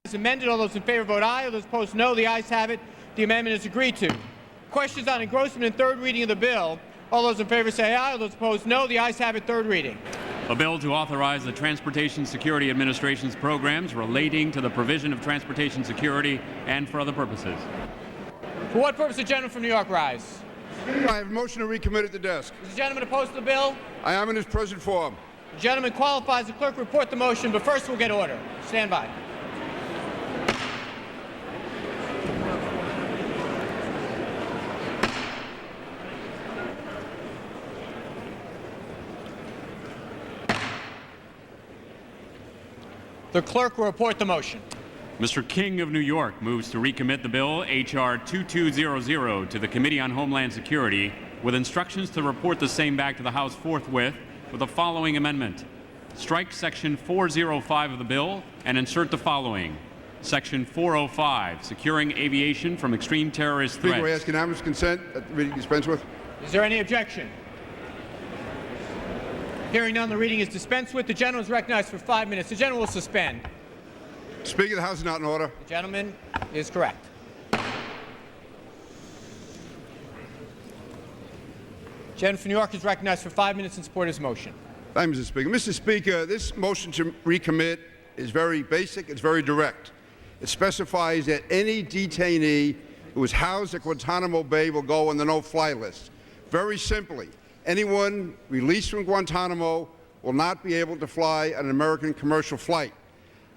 As amended, all those in favor vote aye. All those opposed, no. The ayes have it. The amendment is agreed to. Questions on engrossment and third reading of the bill. All those in favor say aye. All those opposed, no. The ayes have it. Third reading. A bill to authorize the Transportation Security Administration's programs relating to the provision of transportation security and for other purposes. For what purpose, the gentleman from New York rise? I have a motion to recommit at the desk. Is the gentleman opposed to the bill? I am in its present form. The gentleman qualifies. The clerk report the motion, but first we'll get order. Stand by. The clerk will report the motion. Mr. King of New York moves to recommit the bill H.R. 2200 to the Committee on Homeland Security with instructions to report the same back to the House forthwith with the following amendment. Strike Section 405 of the bill and insert the following. Section 405, securing aviation from extreme terrorist threats. Speaker, I ask unanimous consent that the reading dispense with. Is there any objection? Hearing none, the reading is dispensed with. The gentleman is recognized for 5 minutes. The gentleman will suspend. Speaker, the House is not in order. The gentleman is correct. Gentleman from New York is recognized for 5 minutes in support of his motion. Thank you, Mr. Speaker. Mr. Speaker, this motion to recommit is very basic. It's very direct. It specifies that any detainee who is housed at Guantanamo Bay will go on the no-fly list. Very simply, anyone released from Guantanamo will not be able to fly an American commercial flight.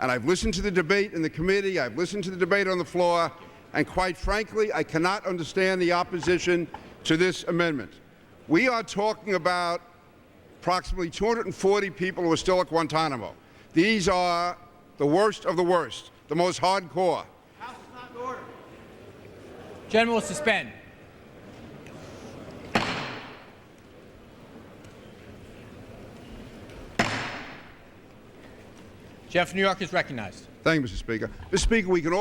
And I've listened to the debate in the committee, I've listened to the debate on the floor, and quite frankly, I cannot understand the opposition to this amendment. We are talking about approximately 240 people who are still at Guantanamo. These are the worst of the worst, the most hardcore. House is not in order. Gentleman will suspend. Jeff, New York is recognized. Thank you, Mr. Speaker. Mr. Speaker, we can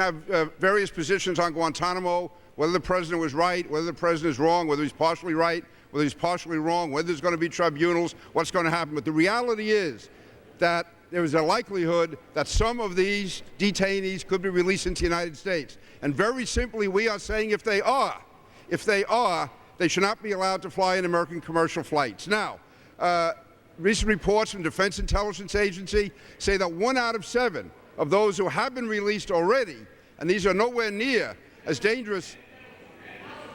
have various positions on Guantanamo, whether the president was right, whether the president is wrong, whether he's partially right, whether he's partially wrong, whether there's going to be tribunals, what's going to happen. But the reality is that there is a likelihood that some of these detainees could be released into the United States. And very simply, we are saying if they are, they should not be allowed to fly in American commercial flights. Now, recent reports from Defense Intelligence Agency say that 1 out of 7 of those who have been released already, and these are nowhere near as dangerous.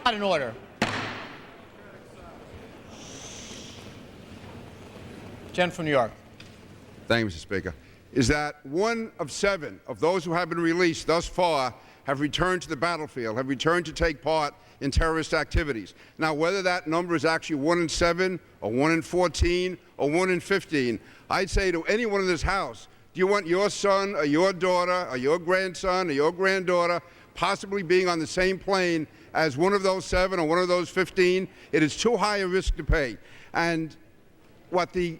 Not in order. Jen from New York. Thank you, Mr. Speaker. Is that 1 of 7 of those who have been released thus far have returned to the battlefield, have returned to take part in terrorist activities. Now, whether that number is actually 1 in 7 or 1 in 14 or 1 in 15, I'd say to anyone in this House, do you want your son or your daughter or your grandson or your granddaughter possibly being on the same plane as one of those 7 or one of those 15? It is too high a risk to pay. And what the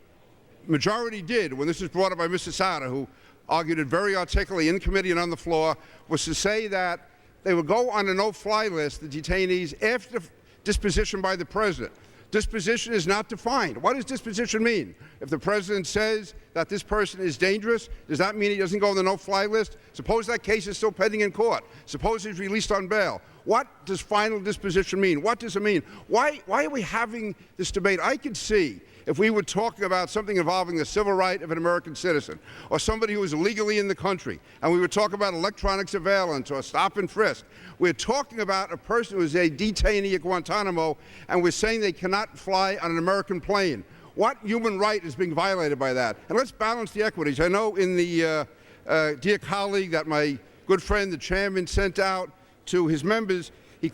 majority did when this was brought up by Mr. Sada, who argued it very articulately in committee and on the floor, was to say that they would go on a no-fly list, the detainees, after disposition by the president. Disposition is not defined. What does disposition mean? If the president says that this person is dangerous, does that mean he doesn't go on the no-fly list? Suppose that case is still pending in court. Suppose he's released on bail. What does final disposition mean? What does it mean? Why are we having this debate? I could see if we were talking about something involving the civil right of an American citizen or somebody who is illegally in the country, and we were talking about electronic surveillance or stop and frisk. We're talking about a person who is a detainee at Guantanamo, and we're saying they cannot fly on an American plane. What human right is being violated by that? And let's balance the equities. I know in the dear colleague that my good friend, the chairman, sent out to his members, he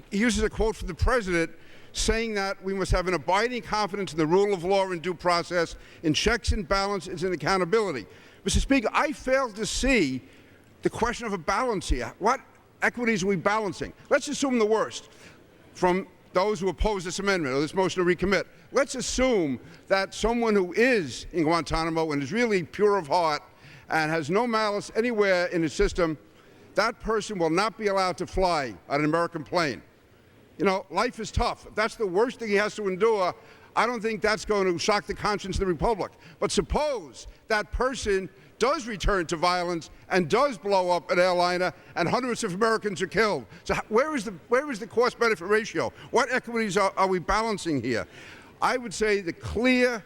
uses a quote from the president saying that we must have an abiding confidence in the rule of law and due process, in checks and balances and accountability. Mr. Speaker, I fail to see the question of a balance here. What equities are we balancing? Let's assume the worst from those who oppose this amendment or this motion to recommit. Let's assume that someone who is in Guantanamo and is really pure of heart and has no malice anywhere in his system, that person will not be allowed to fly on an American plane. You know, life is tough. If that's the worst thing he has to endure, I don't think that's going to shock the conscience of the Republic. But suppose that person does return to violence and does blow up an airliner and hundreds of Americans are killed. So where is the cost-benefit ratio? What equities are we balancing here? I would say the clear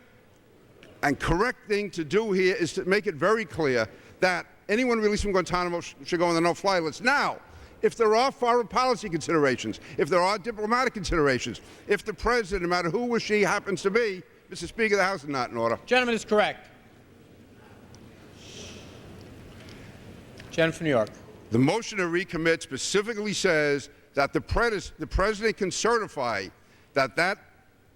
and correct thing to do here is to make it very clear that anyone released from Guantanamo should go on the no-fly list. Now, if there are foreign policy considerations, if there are diplomatic considerations, if the president, no matter who or she happens to be, Mr. Speaker, the House is not in order. Gentleman is correct. Gentleman from New York. The motion to recommit specifically says that the president can certify that that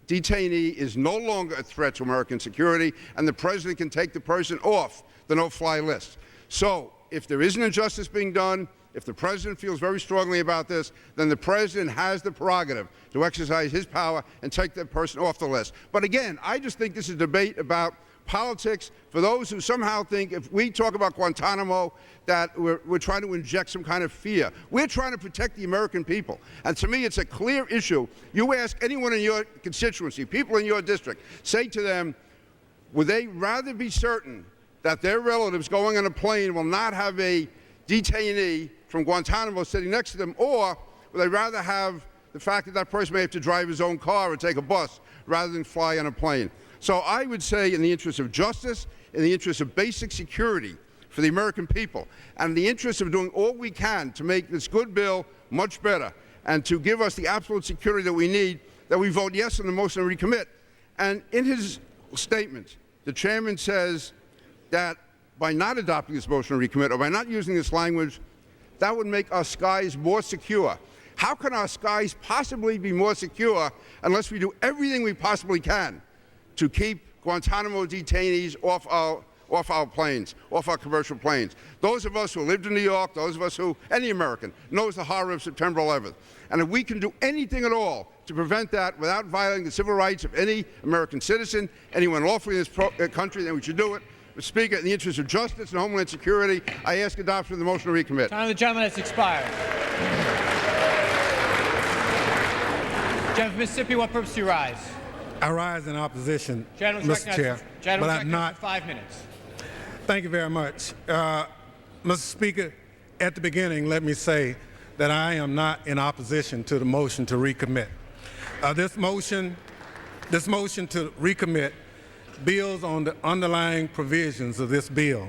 detainee is no longer a threat to American security, and the president can take the person off the no-fly list. So if there is an injustice being done, if the president feels very strongly about this, then the president has the prerogative to exercise his power and take that person off the list. But again, I just think this is a debate about politics for those who somehow think if we talk about Guantanamo that we're trying to inject some kind of fear. We're trying to protect the American people. And to me, it's a clear issue. You ask anyone in your constituency, people in your district, say to them, would they rather be certain that their relatives going on a plane will not have a detainee from Guantanamo sitting next to them, or would they rather have the fact that that person may have to drive his own car or take a bus rather than fly on a plane? So I would say, in the interest of justice, in the interest of basic security for the American people, and in the interest of doing all we can to make this good bill much better and to give us the absolute security that we need, that we vote yes on the motion to recommit. And in his statement, the chairman says that by not adopting this motion to recommit or by not using this language, that would make our skies more secure. How can our skies possibly be more secure unless we do everything we possibly can to keep Guantanamo detainees off our planes, off our commercial planes? Those of us who lived in New York, those of us who, any American, knows the horror of September 11th. And if we can do anything at all to prevent that without violating the civil rights of any American citizen, anyone lawfully in this country, then we should do it. Mr. Speaker, in the interest of justice and homeland security, I ask adoption of the motion to recommit. Time of the gentleman has expired. Gentleman from Mississippi, what purpose do you rise? I rise in opposition, Gentleman's Mr. Chair, but I'm not. 5 minutes. Thank you very much. Mr. Speaker, at the beginning, let me say that I am not in opposition to the motion to recommit. This motion to recommit builds on the underlying provisions of this bill.